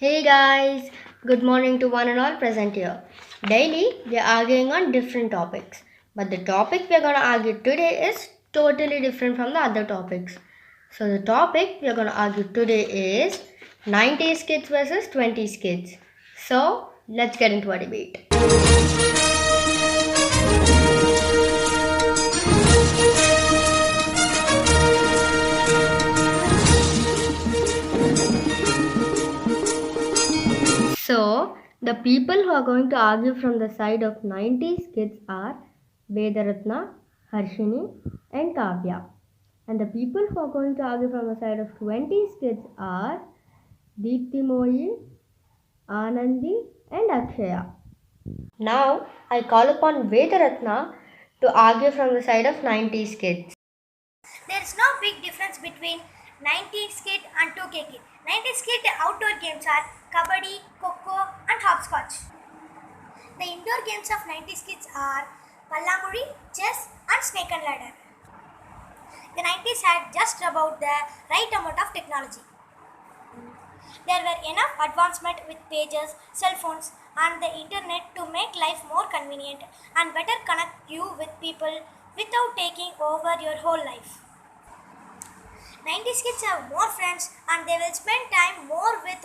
Hey guys, good morning to one and all present here. Daily we are arguing on different topics, but the topic we are going to argue today is totally different from the other topics. So, the topic we are going to argue today is 90s kids versus 20s kids. So, let's get into a debate. So, the people who are going to argue from the side of 90s kids are Vedaratna, Harshini, and Kavya. And the people who are going to argue from the side of 20s kids are Deepti Moyi, Anandi, and Akshaya. Now, I call upon Vedaratna to argue from the side of 90s kids. There is no big difference between 90s kid and 2K kid. 90s kid outdoor games are kabaddi, kho and hopscotch. The indoor games of 90s kids are pallamuri, chess and snake and ladder. The 90s had just about the right amount of technology. There were enough advancement with pages, cell phones and the internet to make life more convenient and better connect you with people without taking over your whole life. 90s kids have more friends and they will spend time more with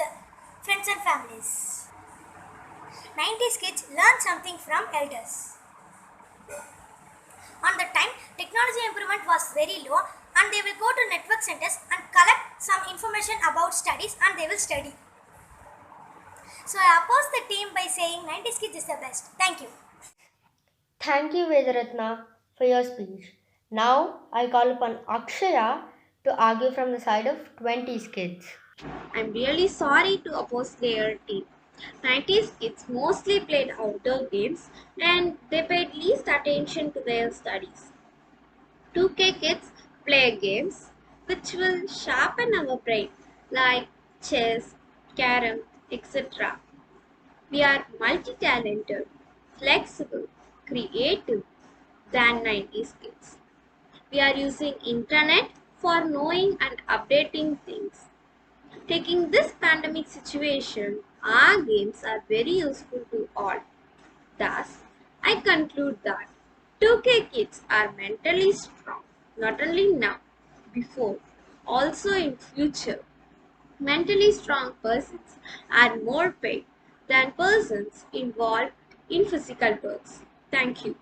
friends and families. 90s kids learn something from elders. On the time, technology improvement was very low and they will go to network centers and collect some information about studies and they will study. So I oppose the team by saying 90s kids is the best. Thank you. Thank you, Vedaratna, for your speech. Now, I call upon Akshaya to argue from the side of 20s kids. I'm really sorry to oppose their team. 90s kids mostly played outdoor games and they paid least attention to their studies. 2K kids play games which will sharpen our brain like chess, carom, etc. We are multi-talented, flexible, creative than 90s kids. We are using internet for knowing and updating things. Taking this pandemic situation, our games are very useful to all. Thus, I conclude that 2K kids are mentally strong, not only now, before, also in future. Mentally strong persons are more paid than persons involved in physical works. Thank you.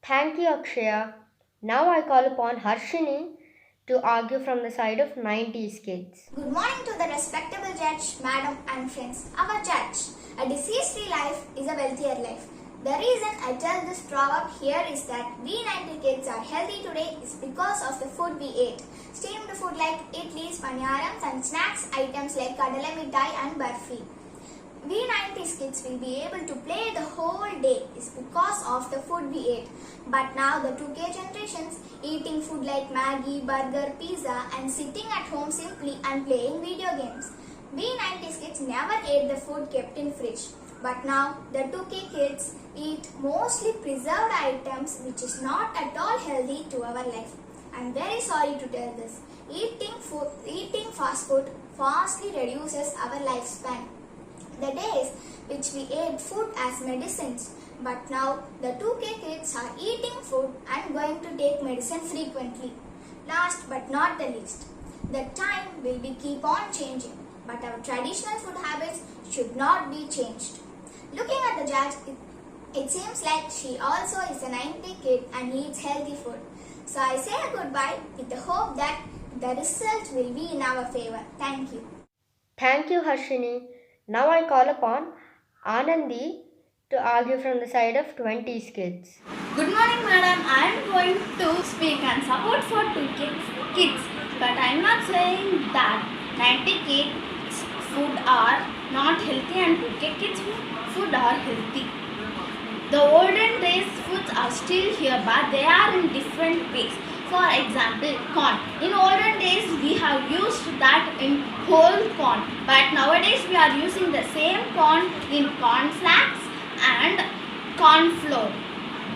Thank you, Akshaya. Now I call upon Harshini to argue from the side of 90s kids. Good morning to the respectable judge, madam and friends. Our judge, a disease-free life is a wealthier life. The reason I tell this proverb here is that we 90 kids are healthy today is because of the food we ate. Steamed food like idlis, paniyarams and snacks items like kadala mithai and barfi. We 90s kids will be able to play the whole day is because of the food we ate. But now the 2K generations eating food like Maggi, burger, pizza and sitting at home simply and playing video games. We 90s kids never ate the food kept in fridge. But now the 2K kids eat mostly preserved items which is not at all healthy to our life. I am very sorry to tell this. Eating fast food vastly reduces our lifespan. The days which we ate food as medicines, but now the 2K kids are eating food and going to take medicine frequently. Last but not the least, the time will be keep on changing, but our traditional food habits should not be changed. Looking at the judge, it seems like she also is a 90 kid and eats healthy food. So I say a goodbye with the hope that the result will be in our favor. Thank you. Thank you, Harshini. Now I call upon Anandi to argue from the side of 20s kids. Good morning, madam. I am going to speak and support for two kids, but I am not saying that 90 kids food are not healthy and 2K kids food are healthy. The olden days foods are still here, but they are in different ways. For example, corn. In olden days, we have used that in whole corn, but nowadays we are using the same corn in corn flakes and corn flour.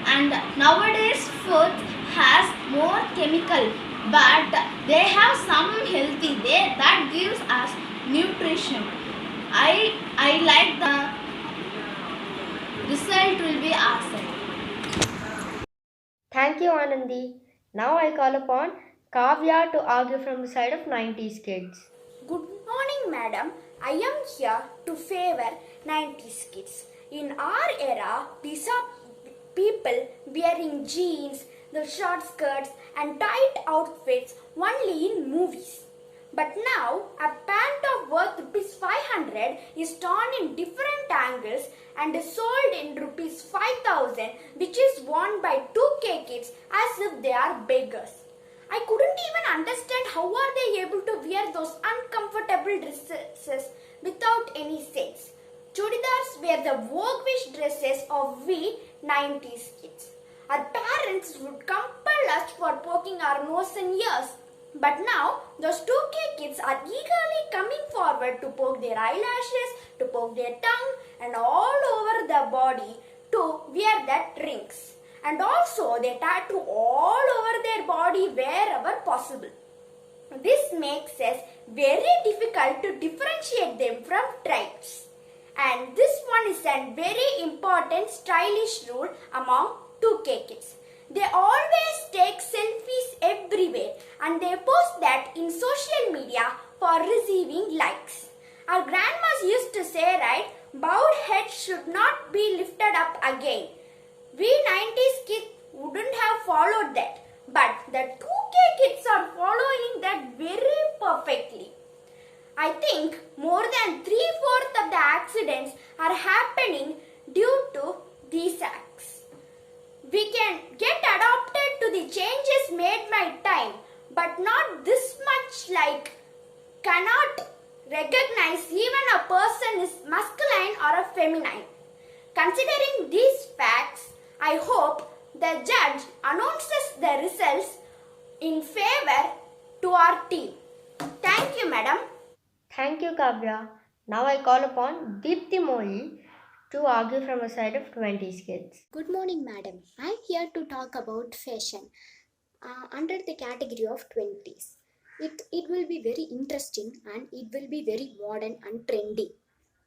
And nowadays, food has more chemical, but they have some healthy. That gives us nutrition. I like the result will be awesome. Thank you, Anandi. Now I call upon Kavya to argue from the side of 90s kids. Good morning, madam. I am here to favor 90s kids. In our era, we saw people wearing jeans, the short skirts, and tight outfits only in movies. But now, a pant of worth rupees 500 is torn in different angles and is sold in rupees 5,000, which is worn by 2K kids as if they are beggars. I couldn't even understand how are they able to wear those uncomfortable dresses without any sense. Chudidars were the voguish dresses of we 90s kids. Our parents would compel us for poking our nose and ears. But now, those 2K kids are eagerly coming forward to poke their eyelashes, to poke their tongue, and all over the body to wear that rings. And also, they tattoo all over their body wherever possible. This makes us very difficult to differentiate them from tribes. And this one is a very important stylish rule among 2K kids. They always take selfies everywhere and they post that in social media for receiving likes. Our grandmas used to say, right, bowed head should not be lifted up again. We 90s kids wouldn't have followed that, but the 2K kids are following that very perfectly. I think more than 3/4 of the accidents are happening due to these acts. We can get adapted to the changes made by time, but not this much like cannot recognize even a person is masculine or a feminine. Considering these facts, I hope the judge announces the results in favor to our team. Thank you, madam. Thank you, Kavya. Now I call upon Deepti Mohi to argue from the side of 20s kids. Good morning, madam. I'm here to talk about fashion under the category of 20s. It will be very interesting and it will be very modern and trendy.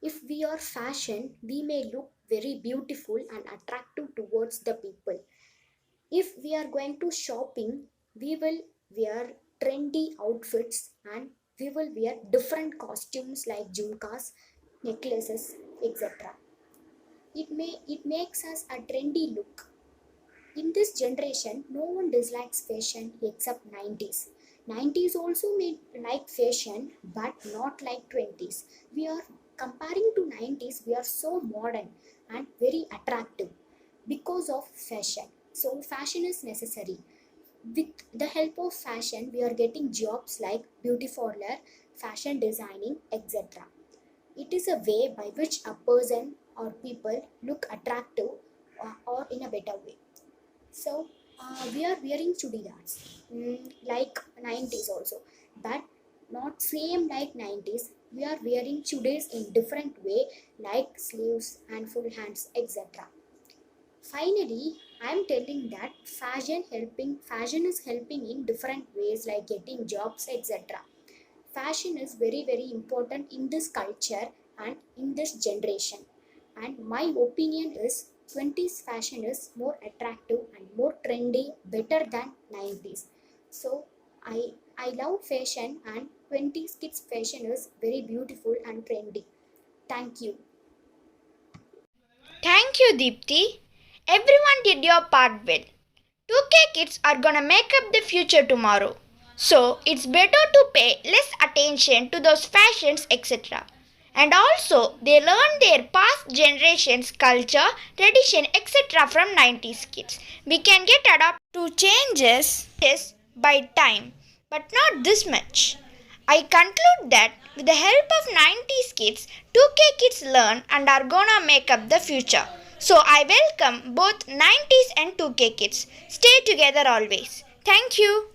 If we are fashion, we may look very beautiful and attractive towards the people. If we are going to shopping, we will wear trendy outfits and we will wear different costumes like jhumkas, necklaces, etc. It makes us a trendy look. In this generation, no one dislikes fashion except 90s. 90s also may like fashion, but not like 20s. We are comparing to 90s, we are so modern and very attractive because of fashion. So fashion is necessary. With the help of fashion, we are getting jobs like beauty parlor, fashion designing, etc. It is a way by which a person or people look attractive or in a better way. So we are wearing chudidars like 90s also, but not same like 90s. We are wearing chudis in different way like sleeves and full hands, etc. Finally, I am telling that fashion is helping in different ways like getting jobs, etc. Fashion is very very important in this culture and in this generation, and my opinion is 20s fashion is more attractive and more trendy, better than 90s. So I love fashion and 20s kids fashion is very beautiful and trendy. Thank you. Thank you, Deepti. Everyone did your part well. 2K kids are gonna make up the future tomorrow. So it's better to pay less attention to those fashions, etc. And also, they learn their past generations' culture, tradition, etc. from 90s kids. We can get adapted to changes by time, but not this much. I conclude that with the help of 90s kids, 2K kids learn and are gonna make up the future. So I welcome both 90s and 2K kids. Stay together always. Thank you.